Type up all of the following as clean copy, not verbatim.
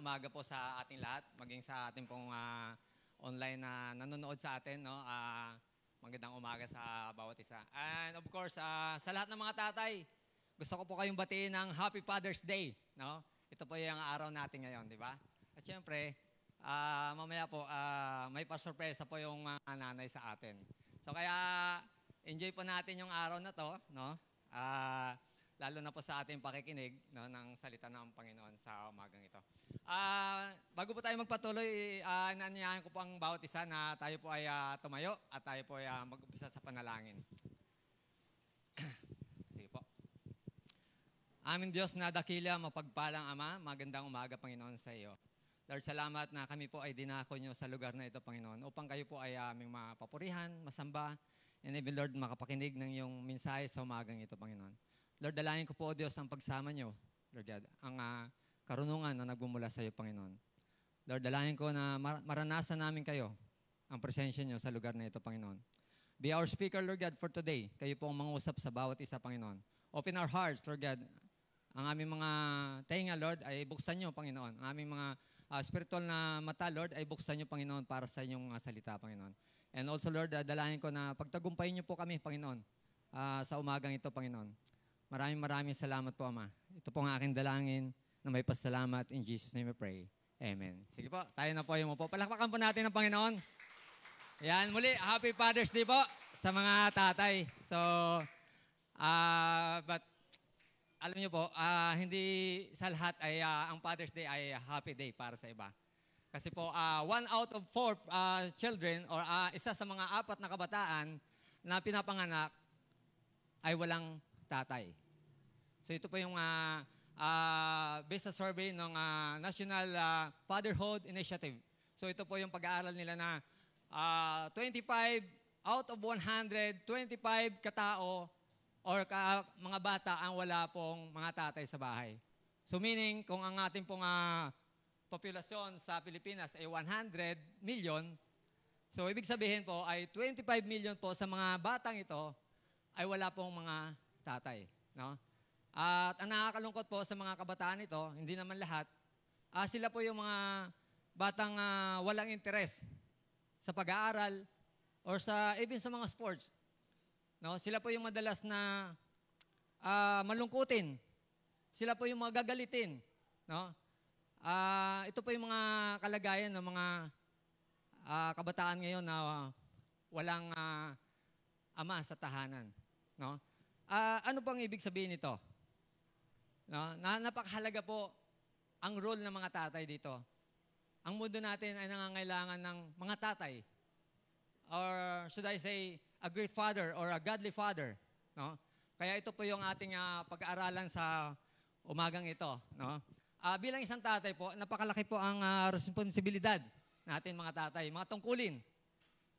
umaga po sa ating lahat, maging sa ating pong online na nanonood sa atin. No? Magandang umaga sa bawat isa. And of course, sa lahat ng mga tatay, gusto ko po kayong batiin ng Happy Father's Day. No? Ito po yung araw natin ngayon, di ba? At syempre, mamaya po, may pasurpresa po yung nanay sa atin. So kaya, enjoy po natin yung araw na to, no? Lalo na po sa ating pakikinig, no, ng salita ng Panginoon sa umagang ito. Bago po tayo magpatuloy, inaanyayahan ko po ang bawat isa na tayo po ay tumayo at tayo po ay mag-umpisa sa panalangin. Sige po. Aming Diyos na dakila, mapagpalang Ama, magandang umaga, Panginoon, sa iyo. Lord, salamat na kami po ay dinako nyo sa lugar na ito, Panginoon, upang kayo po ay aming mapapurihan, masamba, and even, Lord, makapakinig ng iyong mensahe sa umagang ito, Panginoon. Lord, dalangin ko po, Diyos, ang pagsama nyo, Lord God, ang karunungan na nagmumula sa iyo, Panginoon. Lord, dalangin ko na maranasan namin kayo, ang presensya nyo sa lugar na ito, Panginoon. Be our speaker, Lord God, for today. Kayo po ang mangusap sa bawat isa, Panginoon. Open our hearts, Lord God. Ang aming mga tainga, Lord, ay buksan nyo, Panginoon. Ang aming mga spiritual na mata, Lord, ay buksan nyo, Panginoon, para sa inyong salita, Panginoon. And also, Lord, dalangin ko na pagtagumpayin nyo po kami, Panginoon, sa umagang ito, Panginoon. Maraming salamat po, Ama. Ito po ang aking dalangin na may pasalamat. In Jesus' name we pray. Amen. Sige po, tayo na po yung po. Palakpakan po natin ang Panginoon. Yan, muli, Happy Father's Day po sa mga tatay. So, but alam niyo po, hindi sa lahat ay ang Father's Day ay happy day para sa iba. Kasi po, 1 out of 4 children or isa sa mga 4 na kabataan na pinapanganak ay walang tatay. So ito po yung based sa survey ng National Fatherhood Initiative. So ito po yung pag-aaral nila na 25 out of 100, 25 katao or mga bata ang wala pong mga tatay sa bahay. So meaning, kung ang ating pong populasyon sa Pilipinas ay 100 million, so ibig sabihin po ay 25 million po sa mga batang ito ay wala pong mga tatay. No? At ang nakakalungkot po sa mga kabataan ito, hindi naman lahat, sila po yung mga batang walang interes sa pag-aaral or even sa mga sports. No? Sila po yung madalas na malungkutin. Sila po yung magagalitin. No? Ito po yung mga kalagayan ng mga kabataan ngayon na walang ama sa tahanan. No? Ano pang ibig sabihin nito? No? Napakahalaga po ang role ng mga tatay dito. Ang mundo natin ay nangangailangan ng mga tatay. Or should I say, a great father or a godly father. No? Kaya ito po yung ating pag-aaralan sa umagang ito. No? Bilang isang tatay po, napakalaki po ang responsibilidad natin mga tatay, mga tungkulin.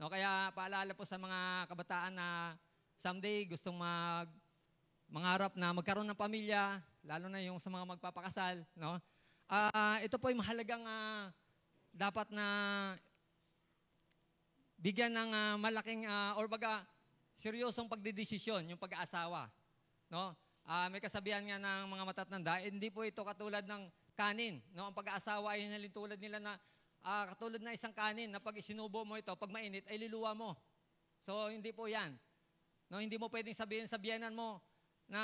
No? Kaya paalala po sa mga kabataan na someday gustong mangarap na magkaroon ng pamilya, lalo na yung sa mga magpapakasal. No? Ito po yung mahalagang dapat na bigyan ng malaking or baga seryosong pagdedesisyon yung pag-aasawa. No? May kasabihan nga ng mga matatanda, hindi po ito katulad ng kanin. No? Ang pag-aasawa ay tulad nila na katulad na isang kanin na pag isinubo mo ito, pag mainit, ay liluwa mo. So, hindi po yan. No? Hindi mo pwedeng sabihin sa biyenan mo na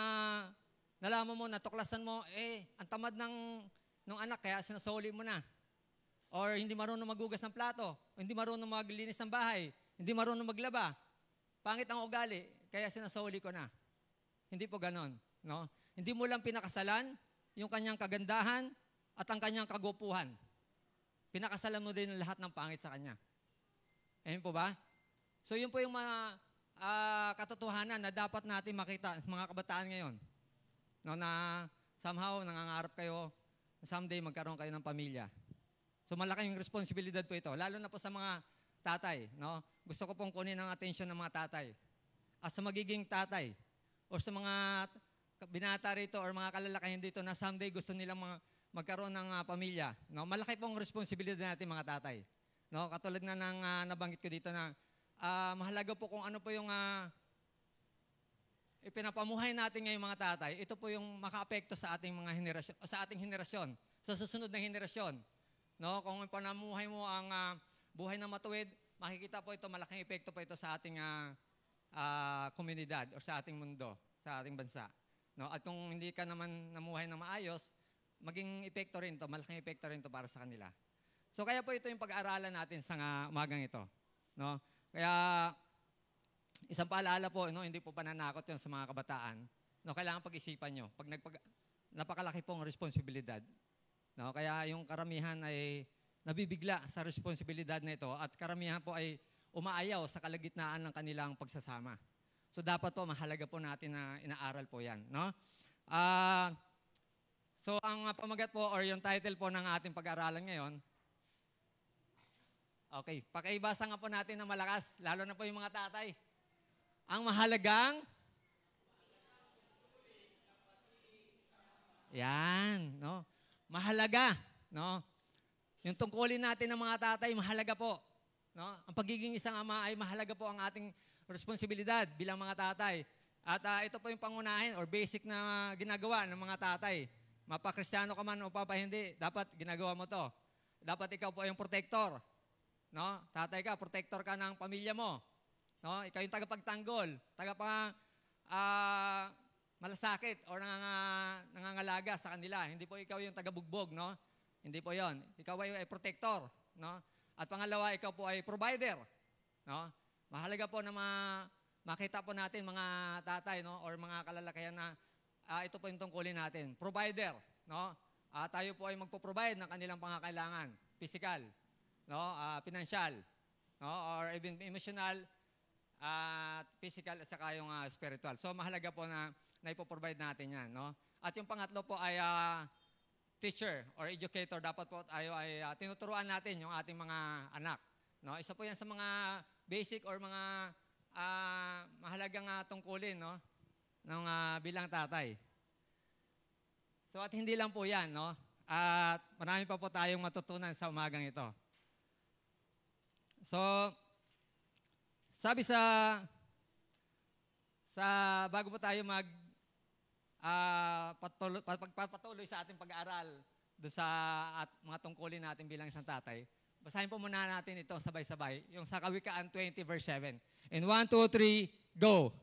nalaman mo, natuklasan mo, ang tamad ng anak, kaya sinasoli mo na. Or hindi marunong magugas ng plato, o hindi marunong maglinis ng bahay, hindi marunong maglaba. Pangit ang ugali, kaya sinasoli ko na. Hindi po ganon. No? Hindi mo lang pinakasalan yung kanyang kagandahan at ang kanyang kagupuhan. Pinakasalan mo din lahat ng pangit sa kanya. Ayun po ba? So yun po yung mga katotohanan na dapat natin makita sa mga kabataan ngayon. No, na somehow nangangarap kayo na someday magkaroon kayo ng pamilya. So malaking responsibilidad po ito, lalo na po sa mga tatay. No? Gusto ko pong kunin ang atensyon ng mga tatay. As sa magiging tatay, o sa mga binata rito or mga kalalakihan dito na someday gusto nilang magkaroon ng pamilya. No? Malaki pong responsibilidad natin mga tatay. No? Katulad na ng nabanggit ko dito na mahalaga po kung ano po yung ipinapamuhay natin ngayong mga tatay. Ito po yung makaapekto sa ating mga henerasyon, sa ating henerasyon, sa susunod na henerasyon. No? Kung panamuhay mo ang buhay na matuwid, makikita po ito, malaking epekto po ito sa ating komunidad o sa ating mundo, sa ating bansa. No? At kung hindi ka naman namuhay na maayos, maging epekto rin to, malaking epekto rin to para sa kanila. So kaya po ito yung pag-aaralan natin sa umagang ito. No? Kaya isang paalala po, no, hindi po pananakot yun sa mga kabataan. No, kailangan pag-isipan nyo. Napakalaki pong responsibilidad. No, kaya yung karamihan ay nabibigla sa responsibilidad na ito at karamihan po ay umaayaw sa kalagitnaan ng kanilang pagsasama. So dapat po mahalaga po natin na inaaral po yan. No? So ang pamagat po or yung title po ng ating pag-aaralan ngayon, okay, pakibasa nga po natin na malakas, lalo na po yung mga tatay. Ang mahalagang, yan, no? Mahalaga, no? Yung tungkulin natin ng mga tatay, mahalaga po. No? Ang pagiging isang ama ay mahalaga po ang ating responsibilidad bilang mga tatay. At ito po yung pangunahin or basic na ginagawa ng mga tatay. Mapa-Kristiyano ka man o hindi, dapat ginagawa mo to. Dapat ikaw po yung protector. No? Tatay ka, protector ka ng pamilya mo. No? Ikaw yung tagapagtanggol, malasakit o nangangalaga sa kanila. Hindi po ikaw yung tagabugbog, no? Hindi po 'yon. Ikaw ay protector, no? At pangalawa, ikaw po ay provider, no? Mahalaga po na makita po natin mga tatay, no, or mga kalalakihan na ito po yung tungkulin natin. Provider, no? Tayo po ay magpo-provide ng kanilang pangangailangan, physical, no, financial, no, or even emotional, physical at saka yung spiritual. So mahalaga po na ipo-provide natin yan. No? At yung pangatlo po ay teacher or educator. Dapat po tayo ay tinuturuan natin yung ating mga anak. No? Isa po yan sa mga basic or mga mahalagang tungkulin, no? Ng bilang tatay. So at hindi lang po yan. No? At marami pa po tayong matutunan sa umagang ito. So, sabi sa bago po tayo pagpapatuloy sa ating pag-aaral doon sa mga tungkulin natin bilang isang tatay, basahin po muna natin ito sabay-sabay, yung sa Kawikaan 20 verse 7. And 1, 2, 3, go!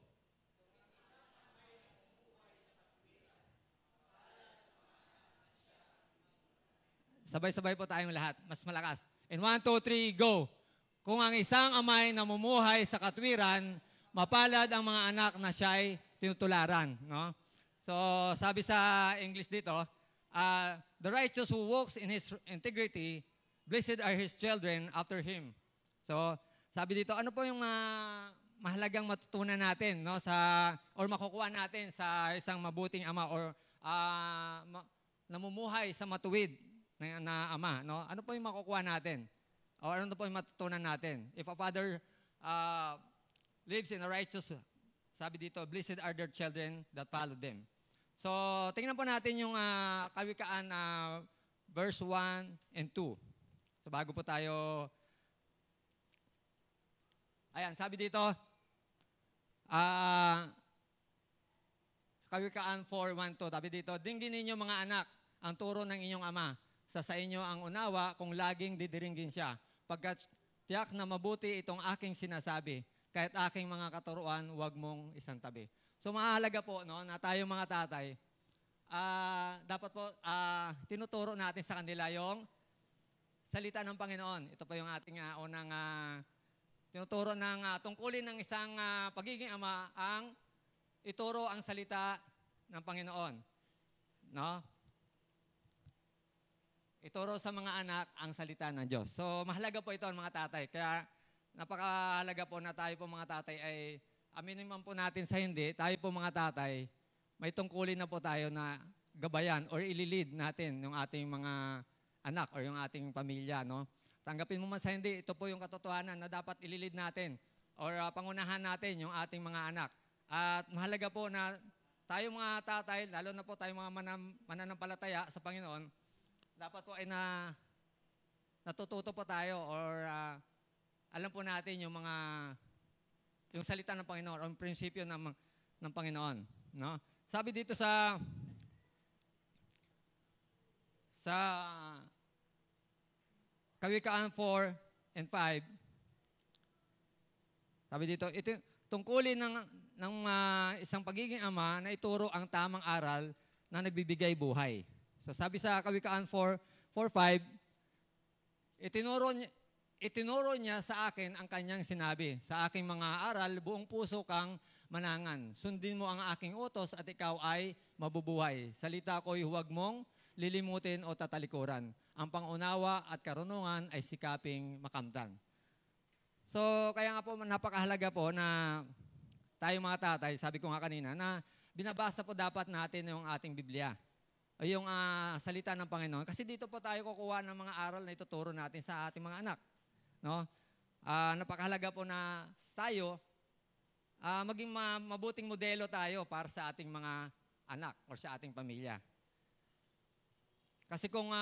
Sabay-sabay po tayong lahat, mas malakas. And 1, 2, 3, go! Kung ang isang amay namumuhay sa katwiran, mapalad ang mga anak na siya'y tinutularan. No? So, sabi sa English dito, the righteous who walks in his integrity, blessed are his children after him. So, sabi dito, ano po yung mahalagang matutunan natin, no, or makukuha natin sa isang mabuting ama or namumuhay sa matuwid na ama? No? Ano po yung makukuha natin? O ano po yung matutunan natin? If a father lives in a righteous, sabi dito, blessed are their children that follow them. So, tingnan po natin yung Kawikaan verse 1 and 2. So, bago po tayo, ayan, sabi dito, Kawikaan 4, 1, 2, sabi dito, dinggin ninyo mga anak, ang turo ng inyong ama, sa inyo ang unawa kung laging didiringgin siya, pagkat tiyak na mabuti itong aking sinasabi, kahit aking mga katuruan, huwag mong isantabi. So mahalaga po, no, na tayong mga tatay, dapat po tinuturo natin sa kanila yung salita ng Panginoon. Ito po yung ating unang tinuturo ng tungkulin ng isang pagiging ama, ang ituro ang salita ng Panginoon. No? Ituro sa mga anak ang salita ng Diyos. So mahalaga po ito ang mga tatay. Kaya napakahalaga po na tayo po mga tatay ay aminin man po natin sa hindi, tayo po mga tatay, may tungkulin na po tayo na gabayan or ililid natin yung ating mga anak or yung ating pamilya. No? Tanggapin mo man sa hindi, ito po yung katotohanan na dapat ililid natin or pangunahan natin yung ating mga anak. At mahalaga po na tayo mga tatay, lalo na po tayo mga mananampalataya sa Panginoon, dapat po ay natututo po tayo or alam po natin yung salita ng Panginoon o yung prinsipyo ng Panginoon. No? Sabi dito sa Sa Kawikaan 4 and 5, sabi dito, ito tungkulin ng isang pagiging ama na ituro ang tamang aral na nagbibigay buhay. So sabi sa Kawikaan 4:5, itinuro niya sa akin ang kanyang sinabi, sa aking mga aral, buong puso kang manangan. Sundin mo ang aking utos at ikaw ay mabubuhay. Salita ko'y huwag mong lilimutin o tatalikuran. Ang pangunawa at karunungan ay sikaping makamtan. So, kaya nga po, napakahalaga po na tayo mga tatay, sabi ko nga kanina, na binabasa po dapat natin yung ating Biblia. O yung salita ng Panginoon. Kasi dito po tayo kukuha ng mga aral na ituturo natin sa ating mga anak. No? Napakahalaga po na tayo, maging mabuting modelo tayo para sa ating mga anak o sa ating pamilya. Kasi kung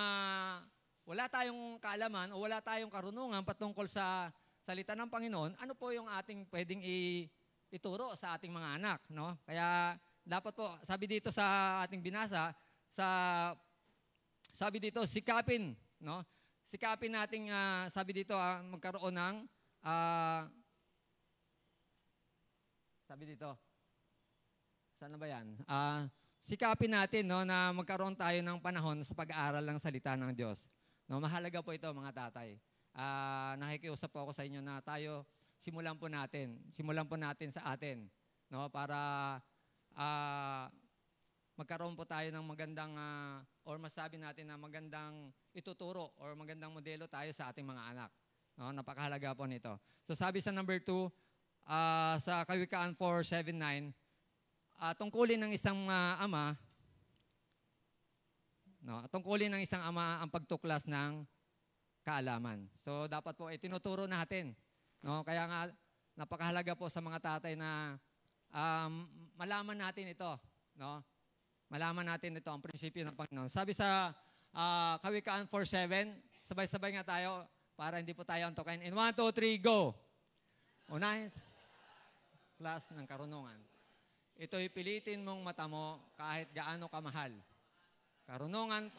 wala tayong kaalaman o wala tayong karunungan patungkol sa salita ng Panginoon, ano po yung ating pwedeng ituro sa ating mga anak, no? Kaya dapat po, sabi dito sa ating binasa, sabi dito, sikapin, no? Sikapin nating, sabi dito, magkaroon ng, sabi dito, saan na ba yan? Sikapin natin, no, na magkaroon tayo ng panahon sa pag-aaral ng salita ng Diyos. No, mahalaga po ito, mga tatay. Nakikiusap po ako sa inyo na tayo, simulan po natin sa atin, no, para magkaroon po tayo ng magandang, or masabi natin na magandang ituturo or magandang modelo tayo sa ating mga anak. No, napakahalaga po nito. So sabi sa number 2, sa Kawikaan 4:7-9, tungkulin ng isang ama, no, tungkulin ng isang ama ang pagtuklas ng kaalaman. So dapat po tinuturo natin, no? Kaya nga napakahalaga po sa mga tatay na malaman natin ito, no? Malaman natin ito ang prinsipyo ng Panginoon. Sabi sa Kawikaan 4:7, sabay-sabay nga tayo para hindi po tayo antokin. In 1, 2, 3, go! Unahin sa class ng karunungan. Ito'y pilitin mong matamo kahit gaano kamahal. Karunungan,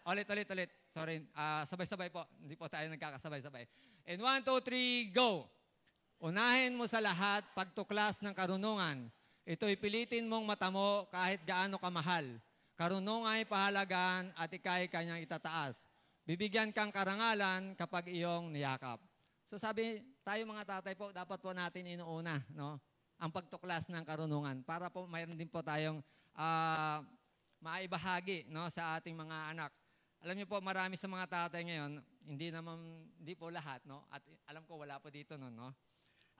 ulit. Sorry, sabay-sabay po. Hindi po tayo nagkakasabay-sabay. In 1, 2, 3, go! Unahin mo sa lahat pagtuklas ng karunungan. Ito'y pilitin mong matamo kahit gaano kamahal. Karunungan ay pahalagan at ika'y kanyang itataas. Bibigyan kang karangalan kapag iyong niyakap. So sabi, tayo mga tatay po, dapat po natin inuuna, no, ang pagtuklas ng karunungan para po mayroon din po tayong maibahagi, no, sa ating mga anak. Alam niyo po, marami sa mga tatay ngayon, hindi po lahat, no, at alam ko wala po dito noon, no.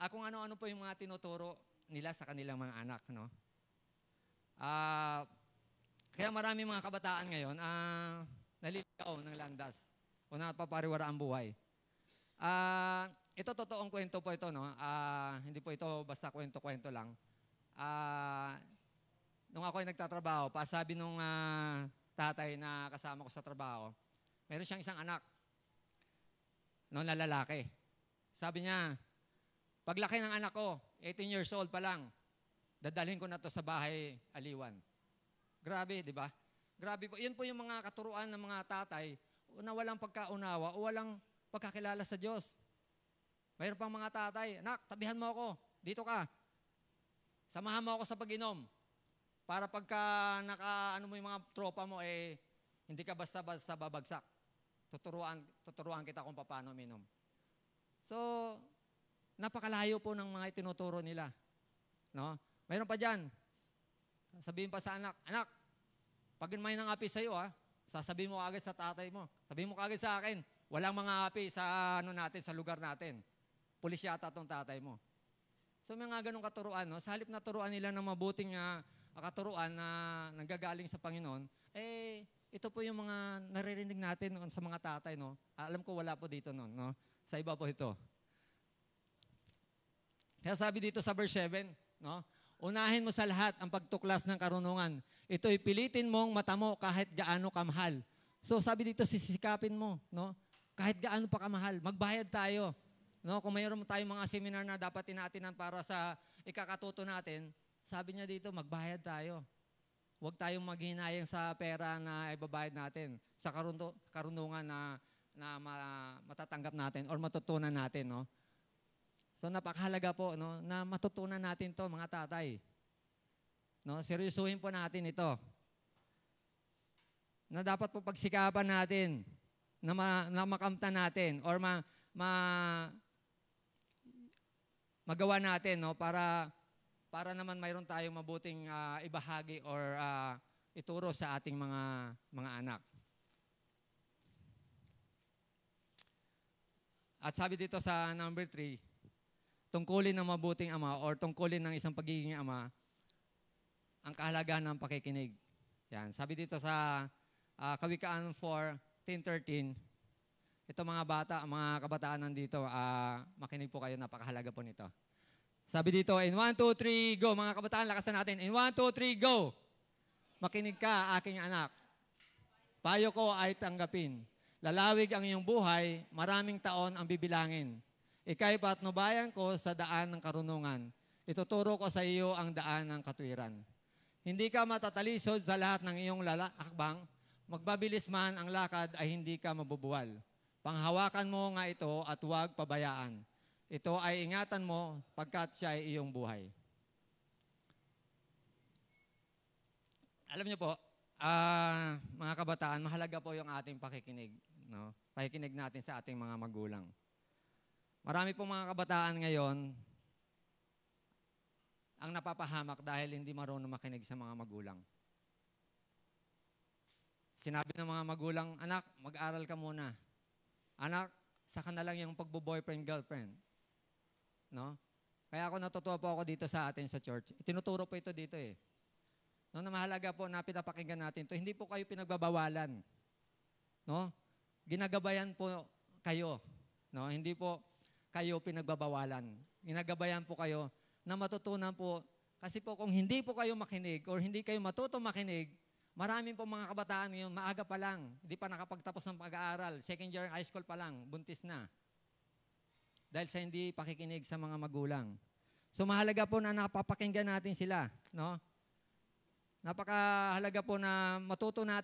Kung ano-ano po yung mga tinuturo nila sa kanilang mga anak, no. Kaya marami mga kabataan ngayon naliligaw ng landas o napapariwara ang buhay. Ito totoong kwento po ito, no? Hindi po ito basta kwento-kwento lang. Nung ako ay nagtatrabaho, pasabi nung tatay na kasama ko sa trabaho, meron siyang isang anak, no, na lalaki. Sabi niya, paglaki ng anak ko, 18 years old pa lang, dadalhin ko na to sa bahay aliwan. Grabe, di ba? Grabe po. Yan po yung mga katuruan ng mga tatay na walang pagkaunawa o walang pagkakilala sa Diyos. Mayroon pang mga tatay, anak, tabihan mo ako, dito ka. Samahan mo ako sa pag-inom. Para pagka ano mo yung mga tropa mo, hindi ka basta-basta babagsak. Tuturuan kita kung paano minom. So, napakalayo po ng mga itinuturo nila. No? Mayroon pa dyan. Sabihin pa sa anak, pag may nangapi sa'yo, sasabihin mo agad sa tatay mo. Sabihin mo agad sa akin, walang mga api sa sa lugar natin. Pulis yata itong tatay mo. So may mga ganong katuruan, no? Sa halip na turuan nila ng mabuting katuruan na nanggagaling sa Panginoon, ito po yung mga naririnig natin sa mga tatay, no? Alam ko wala po dito noon, no? Sa iba po ito. Kaya sabi dito sa verse 7, no? Unahin mo sa lahat ang pagtuklas ng karunungan. Ito'y pilitin mong matamo kahit gaano kamahal. So sabi dito, sisikapin mo, no? Kahit gaano pa kamahal, magbayad tayo. No, kung mayroon tayong mga seminar na dapat inaatinan para sa ikakatuto natin, sabi niya dito, magbayad tayo. Huwag tayong maghinayang sa pera na ibabayad natin, sa karunungan na matatanggap natin or matutunan natin, no? So napakahalaga po, no, na matutunan natin 'to, mga tatay. No, seryosuhin po natin ito. Na dapat po pagsikapan natin na makamtan natin or magawa natin, no, para naman mayroon tayong mabuting ibahagi or ituro sa ating mga anak. At sabi dito sa number 3, tungkulin ng mabuting ama or tungkulin ng isang pagiging ama ang kahalagahan ng pakikinig. Yan, sabi dito sa Kawikaan 4:10-13, ito mga bata, mga kabataan nandito, makinig po kayo, napakahalaga po nito. Sabi dito, in 1, 2, 3, go. Mga kabataan, lakasan natin. In 1, 2, 3, go. Makinig ka, aking anak. Payo ko ay tanggapin. Lalawig ang iyong buhay, maraming taon ang bibilangin. Ika'y patnubayan ko sa daan ng karunungan. Ituturo ko sa iyo ang daan ng katwiran. Hindi ka matatalisod sa lahat ng iyong akbang. Magbabilis man ang lakad ay hindi ka mabubuwal. Panghawakan mo nga ito at huwag pabayaan. Ito ay ingatan mo pagkat siya ay iyong buhay. Alam niyo po, mga kabataan, mahalaga po yung ating pakikinig. No? Pakikinig natin sa ating mga magulang. Marami pong mga kabataan ngayon ang napapahamak dahil hindi marunong makinig sa mga magulang. Sinabi ng mga magulang, anak, mag-aral ka muna. Anak, saka na lang yung pagbo-boyfriend-girlfriend. No? Kaya ako natutuwa po ako dito sa atin sa church. Itinuturo po ito dito eh. No, na mahalaga po na pinapakinggan natin to. Hindi po kayo pinagbabawalan. No? Ginagabayan po kayo. No? Hindi po kayo pinagbabawalan. Ginagabayan po kayo na matutunan po. Kasi po kung hindi po kayo makinig or hindi kayo matutong makinig, maraming po mga kabataan ngayon, maaga pa lang, hindi pa nakapagtapos ng pag-aaral, second year high school pa lang, buntis na. Dahil sa hindi pakikinig sa mga magulang. So mahalaga po na napapakinggan natin sila. No? Napakahalaga po na matutunan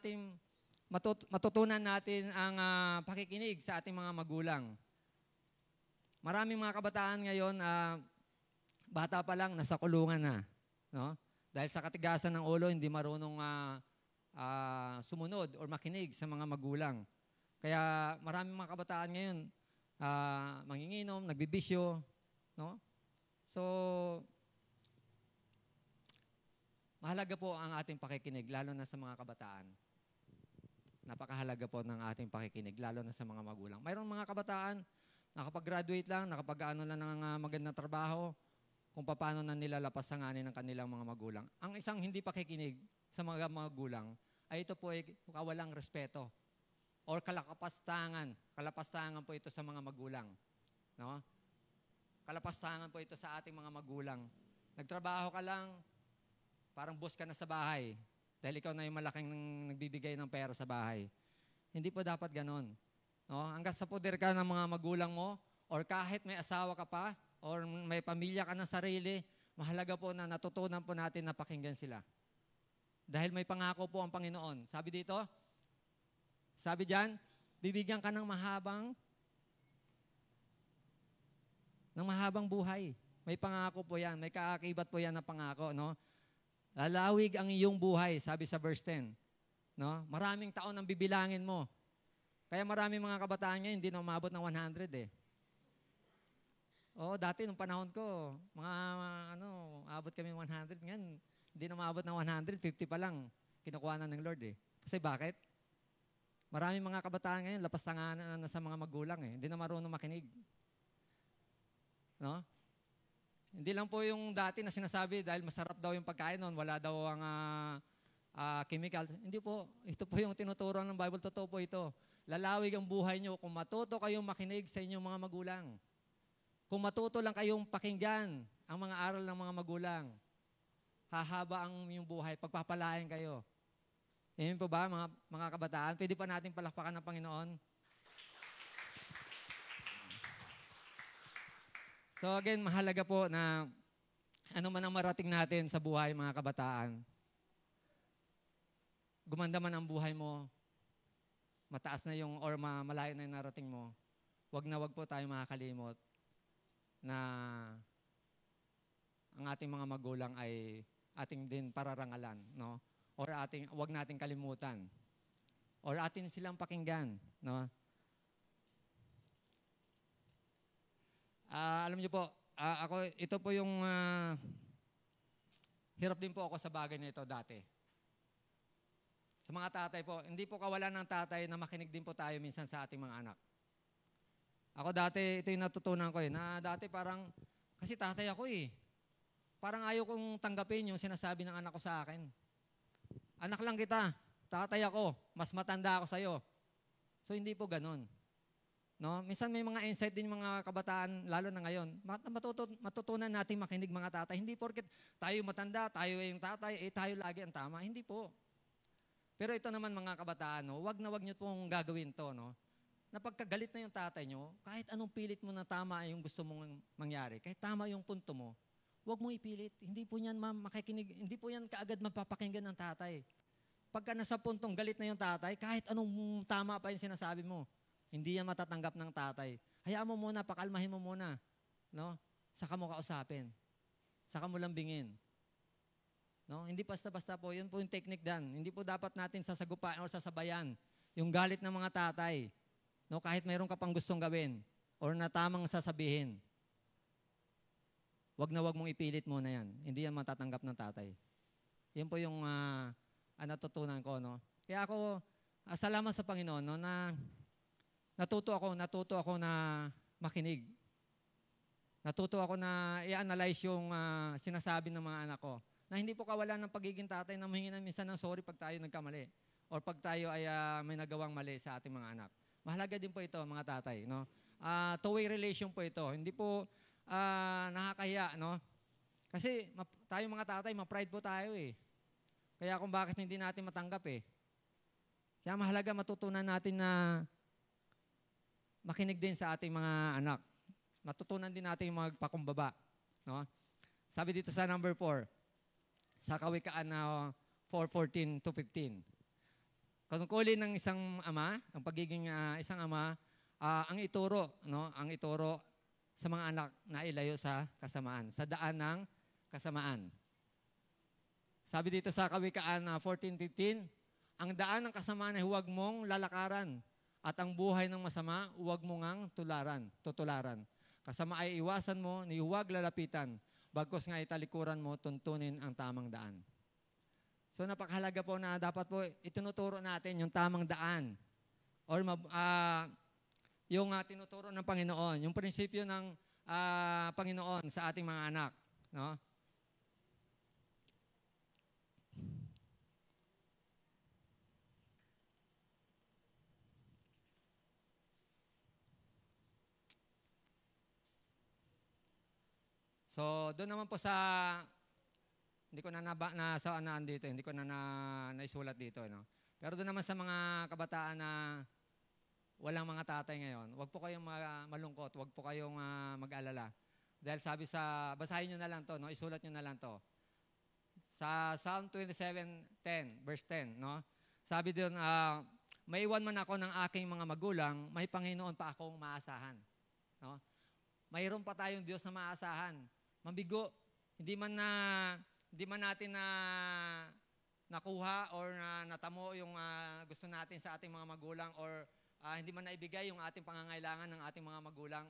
natin ang pakikinig sa ating mga magulang. Maraming mga kabataan ngayon, bata pa lang, nasa kulungan na. No? Dahil sa katigasan ng ulo, hindi marunong sumunod or makinig sa mga magulang. Kaya maraming mga kabataan ngayon, manginginom, nagbibisyo. No? So, mahalaga po ang ating pakikinig, lalo na sa mga kabataan. Napakahalaga po ng ating pakikinig, lalo na sa mga magulang. Mayroong mga kabataan, nakapag-graduate lang, nakapag-ano lang ng magandang trabaho, kung paano na nila lapasanganin ng kanilang mga magulang. Ang isang hindi pakikinig sa mga magulang ay ito po ay kawalang respeto or kalapastangan. Kalapastangan po ito sa mga magulang. No? Kalapastangan po ito sa ating mga magulang. Nagtrabaho ka lang, parang boss ka na sa bahay dahil ikaw na yung malaking nagbibigay ng pera sa bahay. Hindi po dapat ganon. No? Hanggang sa poder ka ng mga magulang mo or kahit may asawa ka pa or may pamilya ka na sarili, mahalaga po na natutunan po natin na pakinggan sila. Dahil may pangako po ang Panginoon. Sabi dito, sabi diyan, bibigyan ka ng mahabang buhay. May pangako po yan. May kaakibat po yan na pangako. No? Lalawig ang iyong buhay, sabi sa verse 10. No? Maraming taon ang bibilangin mo. Kaya maraming mga kabataan ngayon, hindi na umabot ng 100 eh. Dati nung panahon ko, abot kami 100. Ngayon, hindi na umabot ng 150 pa lang. Kinukuha na ng Lord eh. Kasi bakit? Maraming mga kabataan ngayon, lapas na sa mga magulang eh. Hindi na marunong makinig. No? Hindi lang po yung dati na sinasabi dahil masarap daw yung pagkain noon, wala daw ang chemicals. Hindi po. Ito po yung tinuturo ng Bible. Totoo po ito. Lalawig ang buhay nyo kung matuto kayong makinig sa inyong mga magulang. Kung matuto lang kayong pakinggan ang mga aral ng mga magulang, hahaba ang inyong buhay, pagpapalain kayo. Amen po ba, mga kabataan? Pwede pa natin palakpakan ng Panginoon? So again, mahalaga po na ano man ang marating natin sa buhay, mga kabataan, gumanda man ang buhay mo, mataas na yung or malayo na yung narating mo, wag po tayo makakalimot na ang ating mga magulang ay ating din pararangalan, no? Or wag nating kalimutan. Or atin silang pakinggan, no? Alam niyo po, ito po yung hirap din po ako sa bagay na ito dati. Sa mga tatay po, hindi po kawalan ng tatay na makinig din po tayo minsan sa ating mga anak. Ako dati, ito yung natutunan ko na dati parang, kasi tatay ako parang ayaw kong tanggapin yung sinasabi ng anak ko sa akin. Anak lang kita, tatay ako, mas matanda ako sa'yo. So hindi po ganun. No? Minsan may mga insight din mga kabataan, lalo na ngayon, matutunan natin makinig mga tatay. Hindi porket tayo matanda, tayo yung tatay, tayo lagi ang tama. Hindi po. Pero ito naman mga kabataan, wag niyo pong gagawin to. No? Na pagkagalit na yung tatay nyo, kahit anong pilit mo na tama yung gusto mong mangyari, kahit tama yung punto mo, wag mo ipilit. Hindi po yan makikinig, hindi po yan kaagad mapapakinggan ng tatay. Pagka nasa puntong galit na yung tatay, kahit anong tama pa yung sinasabi mo, hindi yan matatanggap ng tatay. Hayaan mo muna, pakalmahin mo muna. No? Saka mo kausapin. Saka mo lambingin. No? Hindi basta-basta po. Yun po yung technique dan. Hindi po dapat natin sasagupaan o sasabayan yung galit ng mga tatay. No? Kahit mayroon ka pang gustong gawin or na tamang sasabihin. Wag mong ipilit muna yan. Hindi yan matatanggap ng tatay. Yan po yung natutunan ko. No? Kaya ako, salamat sa Panginoon na natuto ako na makinig. Natuto ako na i-analyze yung sinasabi ng mga anak ko. Na hindi po kawalan ng pagiging tatay na mahingi na minsan ng sorry pag tayo nagkamali. Or pag tayo ay may nagawang mali sa ating mga anak. Mahalaga din po ito mga tatay. No? Two-way relation po ito. Hindi po nakakahiya. No? Kasi tayo mga tatay, ma-pride po tayo Kaya kung bakit hindi natin matanggap Kaya mahalaga matutunan natin na makinig din sa ating mga anak. Matutunan din natin magpakumbaba. No? Sabi dito sa number 4, sa Kawikaan na 4:14-15. Kanungkulin ng isang ama, ang pagiging isang ama, ang ituro sa mga anak na ilayo sa kasamaan, sa daan ng kasamaan. Sabi dito sa Kawikaan 14:15, ang daan ng kasamaan ay huwag mong lalakaran. At ang buhay ng masama, huwag mo ngang tutularan. Kasama ay iwasan mo, ni huwag lalapitan. Bagkos nga italikuran mo, tuntunin ang tamang daan. So napakahalaga po na dapat po itinuturo natin yung tamang daan. Or yung tinuturo ng Panginoon, yung prinsipyo ng Panginoon sa ating mga anak. No? So, doon naman po hindi ko na naisulat dito. No? Pero doon naman sa mga kabataan na walang mga tatay ngayon, wag po kayong malungkot, wag po kayong mag-alala. Dahil basahin nyo na lang to, no? Isulat nyo na lang to. Sa Psalm 27:10, verse 10, no? Sabi doon, maiwan man ako ng aking mga magulang, may Panginoon pa akong maasahan. No? Mayroon pa tayong Diyos na maasahan. Mabigo, hindi man natin nakuha or natamo yung gusto natin sa ating mga magulang or hindi man naibigay yung ating pangangailangan ng ating mga magulang.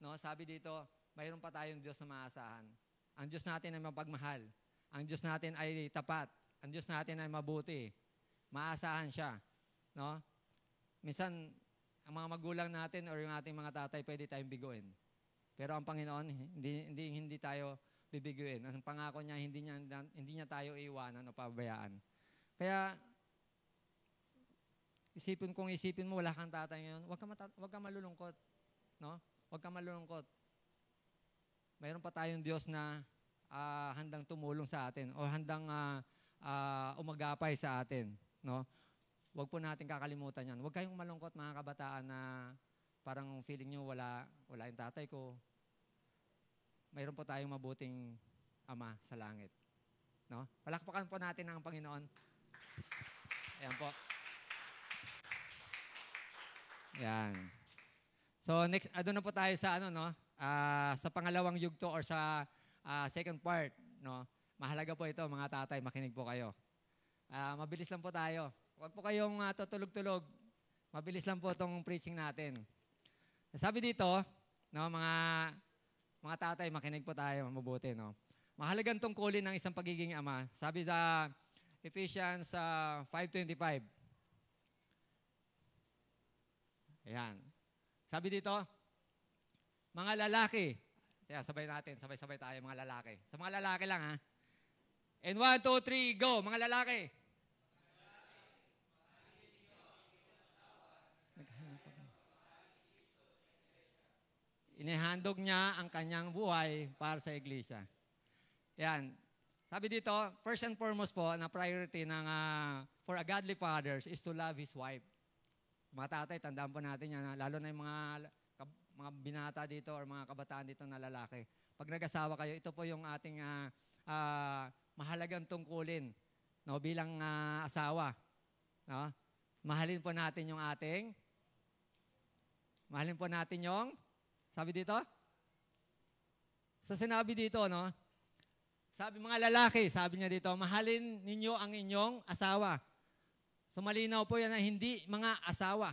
No, sabi dito, mayroon pa tayong Diyos na maasahan. Ang Diyos natin ay mapagmahal. Ang Diyos natin ay tapat. Ang Diyos natin ay mabuti. Maasahan siya. No? Minsan, ang mga magulang natin or yung ating mga tatay pwede tayong biguin. Pero ang Panginoon, hindi tayo bibiguin. Ang pangako niya, hindi niya tayo iiwanan o pabayaan. Kaya, isipin mo, wala kang tatay ngayon, huwag kang malulungkot. No? Huwag kang malulungkot. Mayroon pa tayong Diyos na handang tumulong sa atin o handang umagapay sa atin. No? Huwag po natin kakalimutan yan. Huwag kayong malungkot mga kabataan na parang feeling nyo wala yung tatay ko. Mayroon po tayong mabuting Ama sa langit. No? Palakpakan po natin ang Panginoon. Ayan po. Yan. So next, doon na po tayo sa ano, no? Sa pangalawang yugto or sa second part, no? Mahalaga po ito, mga tatay, makinig po kayo. Mabilis lang po tayo. Huwag po kayong tutulog-tulog. Mabilis lang po itong preaching natin. Sabi dito, no, mga tatay, makinig po tayo, mabuti, no? Mahalagang tungkulin ng isang pagiging ama. Sabi sa Ephesians 5:25. Ayan. Sabi dito, mga lalaki. Kaya sabay natin, sabay-sabay tayo mga lalaki. Sa mga lalaki lang, ha? And 1, 2, 3, go! Mga lalaki. Inihandog niya ang kanyang buhay para sa iglesia. Yan. Sabi dito, first and foremost po, na priority for a godly father is to love his wife. Mga tatay, tandaan po natin yan, lalo na yung mga binata dito or mga kabataan dito na lalaki. Pag nag-asawa kayo, ito po yung ating mahalagang tungkulin, no, bilang asawa. No? Mahalin po natin yung sabi dito? So sinabi dito, no? Sabi mga lalaki, sabi niya dito, mahalin ninyo ang inyong asawa. So malinaw po yan na hindi mga asawa.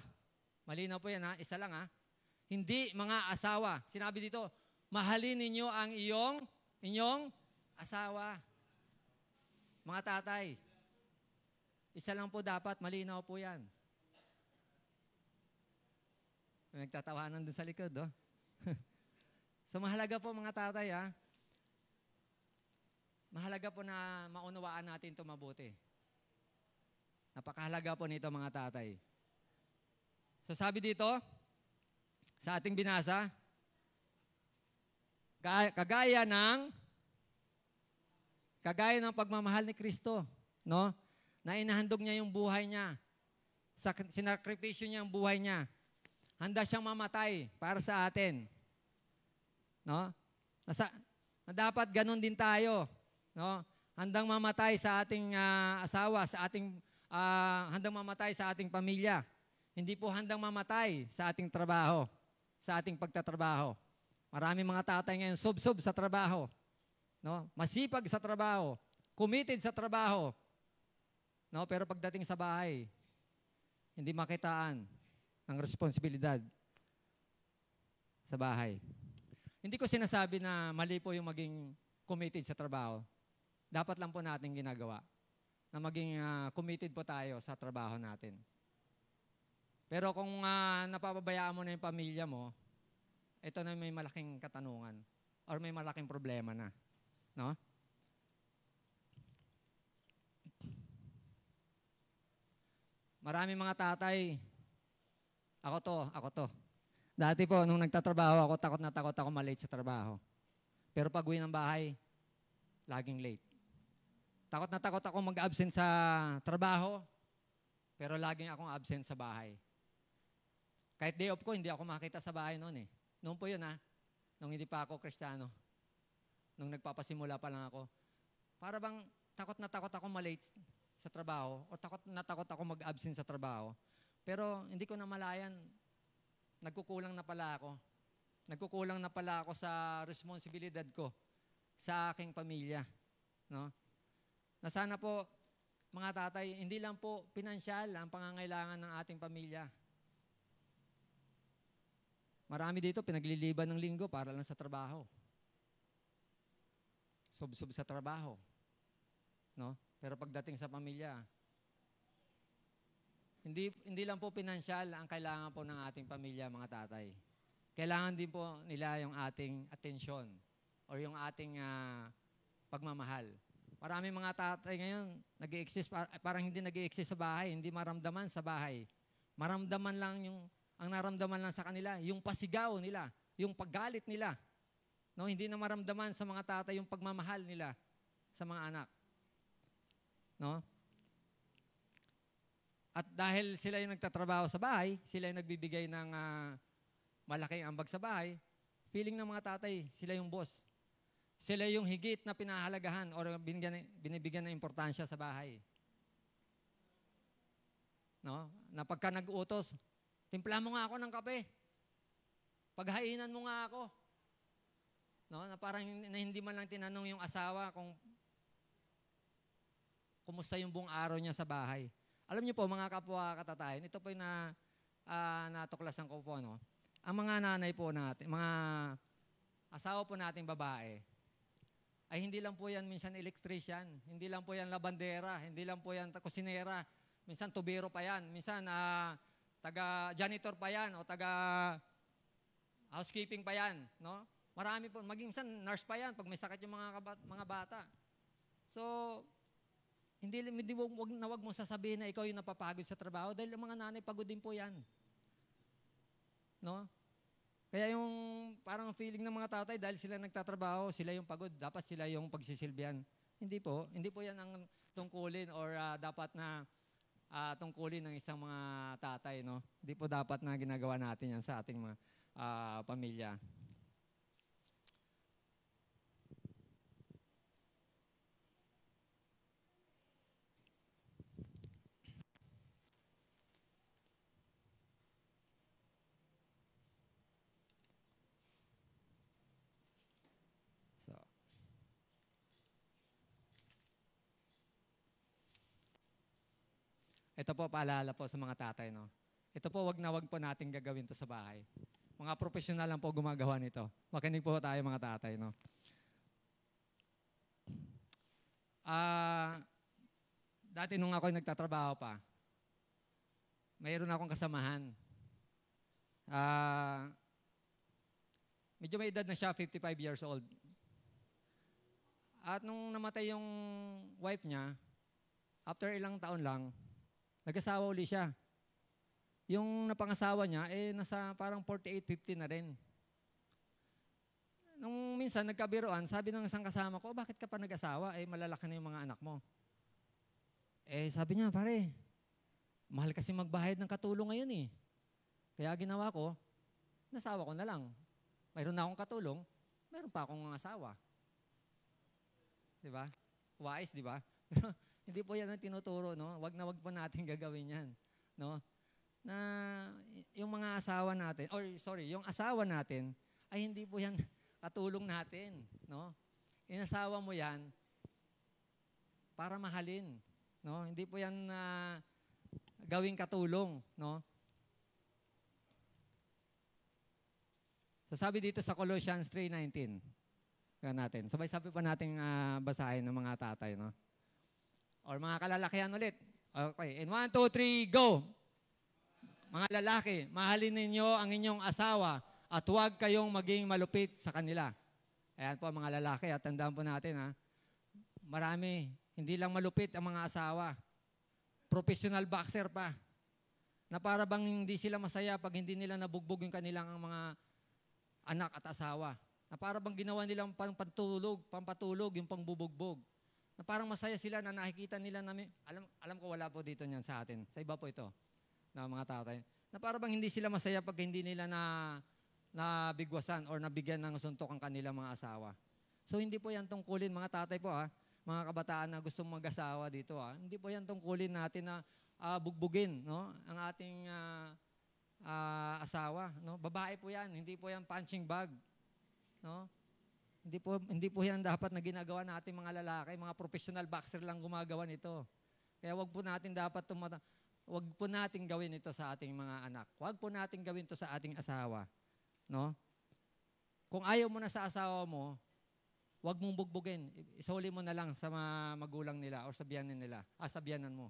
Malinaw po yan, ha? Isa lang, ha? Hindi mga asawa. Sinabi dito, mahalin ninyo ang inyong asawa. Mga tatay, isa lang po dapat, malinaw po yan. May nagtatawanan doon sa likod, oh. So mahalaga po mga tatay, ha? Mahalaga po na maunawaan natin ito mabuti. Napakahalaga po nito mga tatay. So sabi dito, sa ating binasa, kagaya ng pagmamahal ni Kristo, no? Na inahandog niya yung buhay niya. Sinakripisyo niya ang buhay niya. Handa siyang mamatay para sa atin. No? Na dapat ganun din tayo, no? Handang mamatay sa ating asawa, handang mamatay sa ating pamilya. Hindi po handang mamatay sa ating trabaho, sa ating pagtatrabaho. Maraming mga tatay ngayon sub-sub sa trabaho, no? Masipag sa trabaho, committed sa trabaho. No, pero pagdating sa bahay, hindi makitaan ng responsibilidad sa bahay. Hindi ko sinasabi na mali po yung maging committed sa trabaho. Dapat lang po natin ginagawa na maging committed po tayo sa trabaho natin. Pero kung napapabayaan mo na yung pamilya mo, ito na may malaking katanungan or may malaking problema na. No? Maraming mga tatay, ako to. Dati po, nung nagtatrabaho ako, takot na takot ako malate sa trabaho. Pero pag uwi ng bahay, laging late. Takot na takot ako mag-absent sa trabaho, pero laging akong absent sa bahay. Kahit day off ko, hindi ako makita sa bahay noon eh. Noon po yun nung hindi pa ako Kristiyano. Nung nagpapasimula pa lang ako. Para bang takot na takot ako malate sa trabaho o takot na takot ako mag-absent sa trabaho. Pero hindi ko na malayan, nagkukulang na pala ako. Nagkukulang na pala ako sa responsibilidad ko sa aking pamilya. No? Na sana po, mga tatay, hindi lang po pinansyal ang pangangailangan ng ating pamilya. Marami dito pinagliliban ng linggo para lang sa trabaho. Sub-sub sa trabaho. No? Pero pagdating sa pamilya, hindi lang po pinansyal ang kailangan po ng ating pamilya, mga tatay. Kailangan din po nila yung ating atensyon or yung ating pagmamahal. Maraming mga tatay ngayon nag-i-exist, parang hindi nag-i-exist sa bahay, hindi maramdaman sa bahay. Maramdaman lang ang naramdaman lang sa kanila, yung pasigaw nila, yung paggalit nila. No, hindi na maramdaman sa mga tatay yung pagmamahal nila sa mga anak. No? At dahil sila yung nagtatrabaho sa bahay, sila yung nagbibigay ng malaking ambag sa bahay, feeling ng mga tatay, sila yung boss. Sila yung higit na pinahalagahan o binibigyan ng importansya sa bahay. No? Na pagka nag-utos, timpla mo nga ako ng kape. Paghainan mo nga ako. No? Na parang na hindi man lang tinanong yung asawa kung kumusta yung buong araw niya sa bahay. Alam niyo po, mga kapwa katatayan, ito po yung natuklasan ko po, no? Ang mga nanay po natin, mga asawa po natin babae, ay hindi lang po yan minsan electrician, hindi lang po yan labandera, hindi lang po yan kusinera, minsan tubero pa yan, minsan taga-janitor pa yan o taga-housekeeping pa yan, no? Marami po, maging minsan nurse pa yan pag may sakit yung mga bata. So, wag mo sasabihin na ikaw yung napapagod sa trabaho dahil ang mga nanay pagod din po yan. No? Kaya yung parang feeling ng mga tatay dahil sila nagtatrabaho, sila yung pagod, dapat sila yung pagsisilbihan. Hindi po yan ang tungkulin or dapat na tungkulin ng isang mga tatay, no? Hindi po dapat na ginagawa natin yan sa ating mga pamilya. Ito po, paalala po sa mga tatay, no? Ito po, wag po natin gagawin to sa bahay. Mga profesional lang po gumagawa nito. Makinig po tayo mga tatay, no? Dati nung ako nagtatrabaho pa, mayroon akong kasamahan. Medyo may edad na siya, 55 years old. At nung namatay yung wife niya, after ilang taon lang, nag-asawa uli siya. Yung napangasawa niya, nasa parang 48, 50 na rin. Nung minsan, nagkabiroan, sabi ng isang kasama ko, bakit ka pa nag-asawa? Malalaki na yung mga anak mo. Sabi niya, pare, mahal kasi magbayad ng katulong ngayon . Kaya ginawa ko, nasawa ko na lang. Mayroon na akong katulong, mayroon pa akong asawa. Diba? Wise, diba? Hindi po yan ang tinuturo, no? Wag po natin gagawin yan, no? Na yung mga asawa natin, yung asawa natin, ay hindi po yan katulong natin, no? Inasawa mo yan para mahalin, no? Hindi po yan gawing katulong, no? So sabi dito sa Colossians 3:19, natin. Sabay-sabay pa nating basahin ng mga tatay, no? Or mga kalalakihan ulit. Okay, in 1, 2, 3, go! Mga lalaki, mahalin ninyo ang inyong asawa at huwag kayong maging malupit sa kanila. Ayan po mga lalaki, at tandaan po natin marami, hindi lang malupit ang mga asawa. Professional boxer pa. Na para bang hindi sila masaya pag hindi nila nabugbog yung kanilang mga anak at asawa. Na para bang ginawa nilang pampatulog yung pangbubugbog. Na parang masaya sila na nakikita nila namin. Alam ko wala po dito niyan sa atin. Sa iba po ito, na mga tatay. Na parang bang hindi sila masaya pag hindi nila nabigwasan or nabigyan ng suntok ang kanilang mga asawa. So hindi po yan tungkulin, mga tatay po mga kabataan na gustong mag-asawa dito Hindi po yan tungkulin natin na bugbugin, no? Ang ating asawa, no? Babae po yan, hindi po yan punching bag, no? Hindi po yan dapat na ginagawa natin mga lalaki, mga professional boxer lang gumagawa nito. Kaya wag po natin gawin ito sa ating mga anak. Wag po natin gawin ito sa ating asawa, no? Kung ayaw mo na sa asawa mo, wag mong bugbugin. Isuli mo na lang sa mga magulang nila o sa biyanan nila, sa biyanan mo.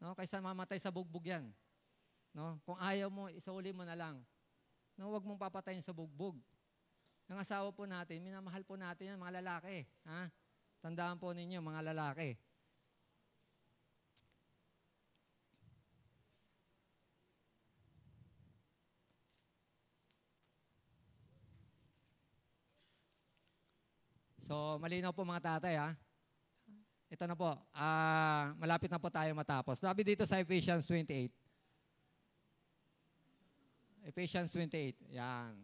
No? Kaysa mamatay sa bugbog yan. No? Kung ayaw mo, isuli mo na lang. No? Wag mong papatayin sa bugbog. Ang asawa po natin, minamahal po natin yan, mga lalaki. Tandaan po ninyo, mga lalaki. So, malinaw po mga tatay, Ito na po, malapit na po tayo matapos. Sabi dito sa Ephesians 28. Ephesians 28, yan.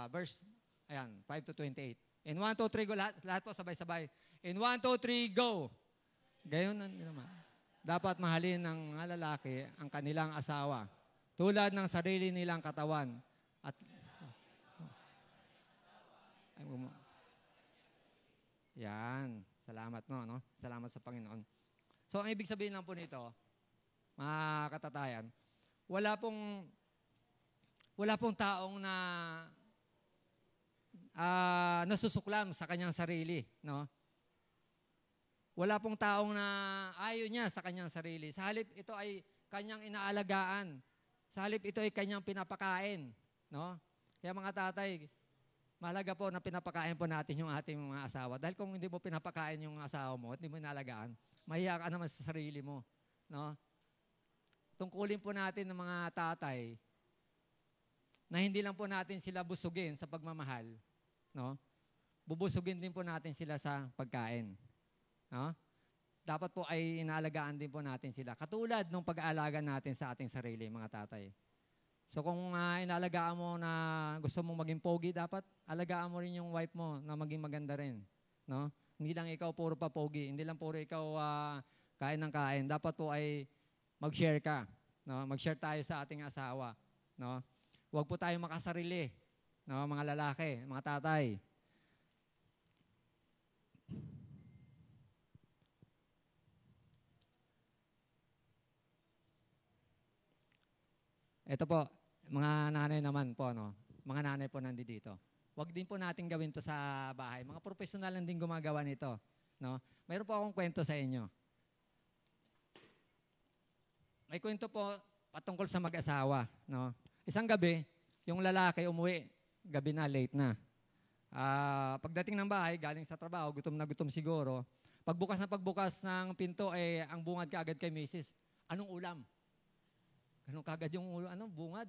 Verse, 5 to 28. In 1, 2, 3, go. Lahat po sabay-sabay. In 1, 2, 3, go. Gayon na naman. dapat mahalin ng mga lalaki ang kanilang asawa tulad ng sarili nilang katawan. At yan. Salamat no? Salamat sa Panginoon. So, ang ibig sabihin lang po nito, mga katatayan, wala pong taong na nasusuklam sa kanyang sarili, no? Wala pong taong na ayaw niya sa kanyang sarili. Sa halip, ito ay kanyang inaalagaan. Sa halip, ito ay kanyang pinapakain, no? Kaya mga tatay, mahalaga po na pinapakain po natin yung ating mga asawa. Dahil kung hindi mo pinapakain yung asawa mo at hindi mo inalagaan, mahiya ka naman sa sarili mo, no? Tungkulin po natin ng mga tatay na hindi lang po natin sila busugin sa pagmamahal, no? Bubusugin din po natin sila sa pagkain, no? Dapat po ay inaalagaan din po natin sila. Katulad ng pag-aalaga natin sa ating sarili, mga tatay. So kung inaalagaan mo na gusto mong maging pogi, dapat alagaan mo rin yung wife mo na maging maganda rin, no? Hindi lang ikaw puro pa pogi, hindi lang puro ikaw kain ng kain. Dapat po ay mag-share ka, no? Mag-share tayo sa ating asawa, no? Huwag po tayo makasarili, no, mga lalaki, mga tatay. Ito po, mga nanay naman po, no? Mga nanay po nandito. Huwag din po natin gawin to sa bahay. Mga profesional lang din gumagawa nito, no? Mayroon po akong kwento sa inyo. May kwento po patungkol sa mag-asawa, no? Isang gabi, yung lalaki umuwi, gabi na, late na. Pagdating ng bahay, galing sa trabaho, gutom na gutom siguro. Pagbukas ng pinto, ang bungad kaagad kay Mrs. Anong ulam? Ganun kagad yung bungad.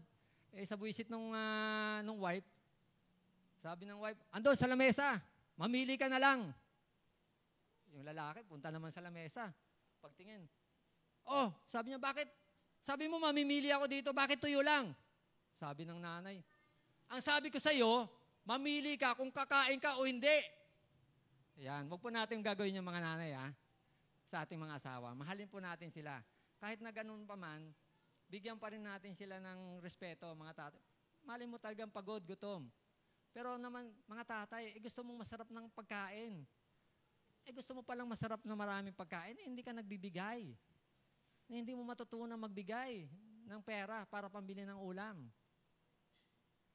Sa buwisit nung wife, sabi ng wife, andun sa lamesa, mamili ka na lang. Yung lalaki, punta naman sa lamesa. Pagtingin, sabi niya, bakit? Sabi mo, mamimili ako dito, bakit tuyo lang? Sabi ng nanay, ang sabi ko sa'yo, mamili ka kung kakain ka o hindi. Ayan, wag po natin gagawin yung mga nanay, sa ating mga asawa. Mahalin po natin sila. Kahit na ganun pa man, bigyan pa rin natin sila ng respeto, mga tatay. Malin mo talagang pagod, gutom. Pero naman, mga tatay, gusto mong masarap ng pagkain. Gusto mo palang masarap na maraming pagkain, hindi ka nagbibigay. Hindi mo matutunan magbigay ng pera para pambili ng ulam.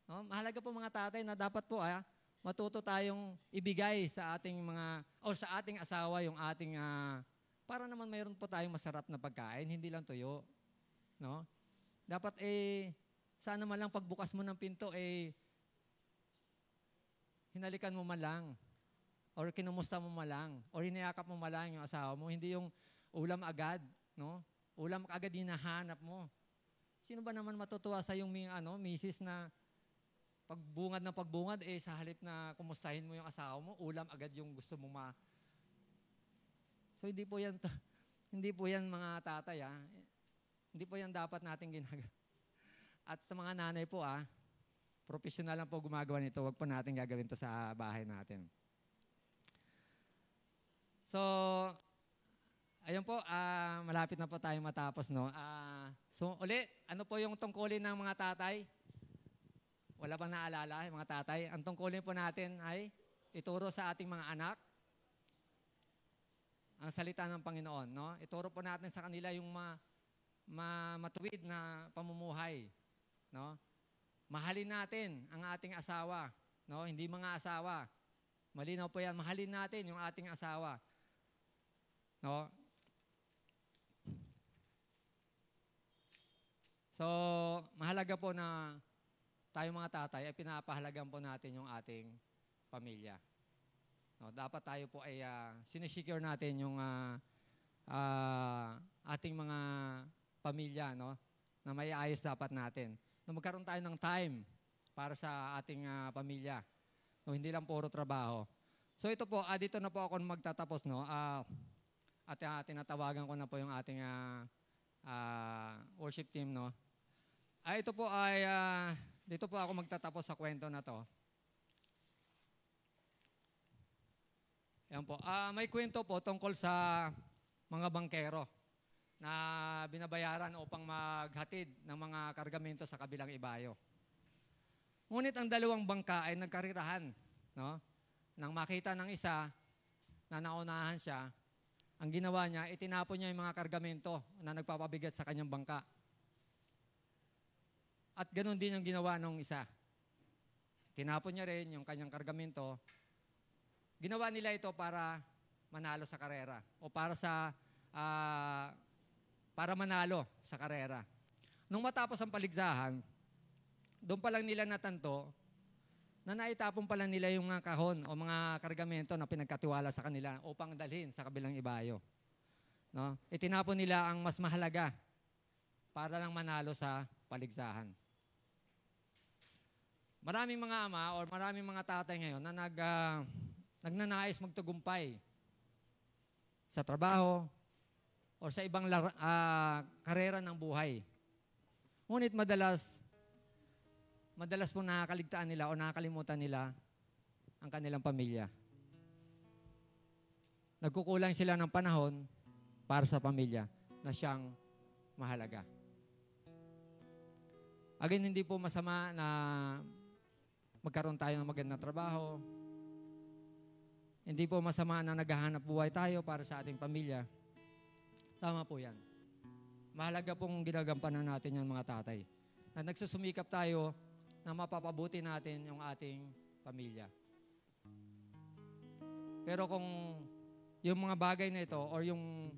No? Mahalaga po mga tatay na dapat po matuto tayong ibigay sa ating sa ating asawa yung ating, para naman mayroon po tayong masarap na pagkain, hindi lang tuyo. No? Dapat sana man lang pagbukas mo ng pinto, hinalikan mo man lang, or kinumusta mo man lang, or hinayakap mo man lang yung asawa mo, hindi yung ulam agad, no? Ulam agad hinahanap mo. Sino ba naman matutuwa sa yung misis na pagbungad sa halip na kumustahin mo yung asawa mo, ulam agad yung gusto mong So hindi po yan mga tatay, Hindi po yan dapat natin ginagawa. At sa mga nanay po, professional lang po gumagawa nito. Huwag po natin gagawin to sa bahay natin. So, ayun po, malapit na po tayong matapos, no? So, ulit, ano po yung tungkulin ng mga tatay? Wala bang naalala, yung mga tatay? Ang tungkulin po natin ay ituro sa ating mga anak ang salita ng Panginoon, no? Ituro po natin sa kanila yung matuwid na pamumuhay, no? Mahalin natin ang ating asawa, no? Hindi mga asawa. Malinaw po yan, mahalin natin yung ating asawa, no? So, mahalaga po na tayo mga tatay ay pinapahalagan po natin yung ating pamilya. No, dapat tayo po ay sinisecure natin yung ating mga pamilya, no? Na may ayos dapat natin. Na magkaroon tayo ng time para sa ating pamilya. No, hindi lang puro trabaho. So ito po, dito na po ako magtatapos, no? At tinatawagan ko na po yung ating worship team, no? Ito po ay dito po ako magtatapos sa kwento na to. Yan po. May kwento po tungkol sa mga bangkero na binabayaran upang maghatid ng mga kargamento sa kabilang ibayo. Ngunit ang dalawang bangka ay nagkarirahan. No? Nang makita ng isa na naunahan siya, ang ginawa niya, itinapon niya yung mga kargamento na nagpapabigat sa kanyang bangka. At ganoon din ang ginawa ng isa. Tinapon niya rin yung kanyang kargamento. Ginawa nila ito para manalo sa karera o para manalo sa karera. Nung matapos ang paligsahan, doon pa lang nila natanto na naitapon pala nila yung mga kahon o mga kargamento na pinagkatiwala sa kanila upang dalhin sa kabilang ibayo. No? Itinapon nila ang mas mahalaga para lang manalo sa paligsahan. Maraming mga ama o maraming mga tatay ngayon na nagnanais magtagumpay sa trabaho o sa ibang karera ng buhay. Ngunit madalas po nakakaligtaan nila o nakakalimutan nila ang kanilang pamilya. Nagkukulang sila ng panahon para sa pamilya na siyang mahalaga. Again, hindi po masama na magkaroon tayo ng magandang trabaho. Hindi po masama na naghahanap buhay tayo para sa ating pamilya. Tama po yan. Mahalaga pong ginagampanan natin yan mga tatay. Na nagsusumikap tayo na mapapabuti natin yung ating pamilya. Pero kung yung mga bagay na ito or yung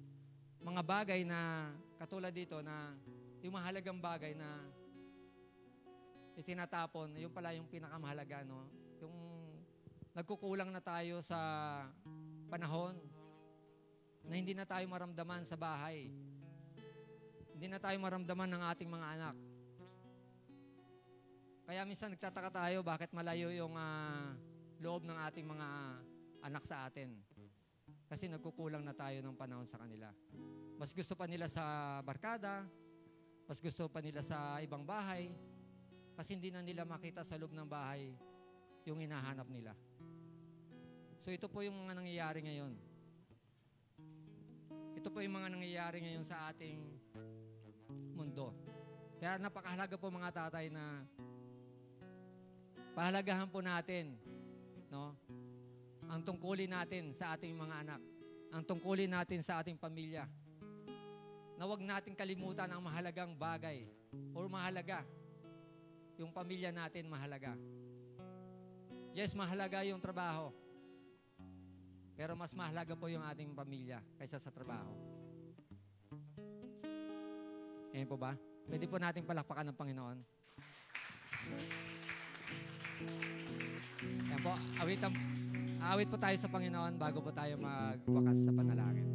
mga bagay na katulad dito na yung mahalagang bagay na itinatapon, yung pala yung pinakamahalaga, no? Yung nagkukulang na tayo sa panahon na hindi na tayo maramdaman sa bahay. Hindi na tayo maramdaman ng ating mga anak. Kaya minsan nagtataka tayo bakit malayo yung loob ng ating mga anak sa atin. Kasi nagkukulang na tayo ng panahon sa kanila. Mas gusto pa nila sa barkada, mas gusto pa nila sa ibang bahay, kasi hindi na nila makita sa loob ng bahay yung hinahanap nila. So ito po yung mga nangyayari ngayon. Ito po yung mga nangyayari ngayon sa ating mundo. Kaya napakahalaga po mga tatay na pahalagahan po natin, no? Ang tungkulin natin sa ating mga anak, ang tungkulin natin sa ating pamilya. Na huwag natin kalimutan ang mahalagang bagay o mahalaga. Yung pamilya natin mahalaga. Yes, mahalaga yung trabaho. Pero mas mahalaga po yung ating pamilya kaysa sa trabaho. Ayan po ba? Pwede po natin palakpakan ng Panginoon. Ayan po, awit po tayo sa Panginoon bago po tayo magwakas sa panalangin.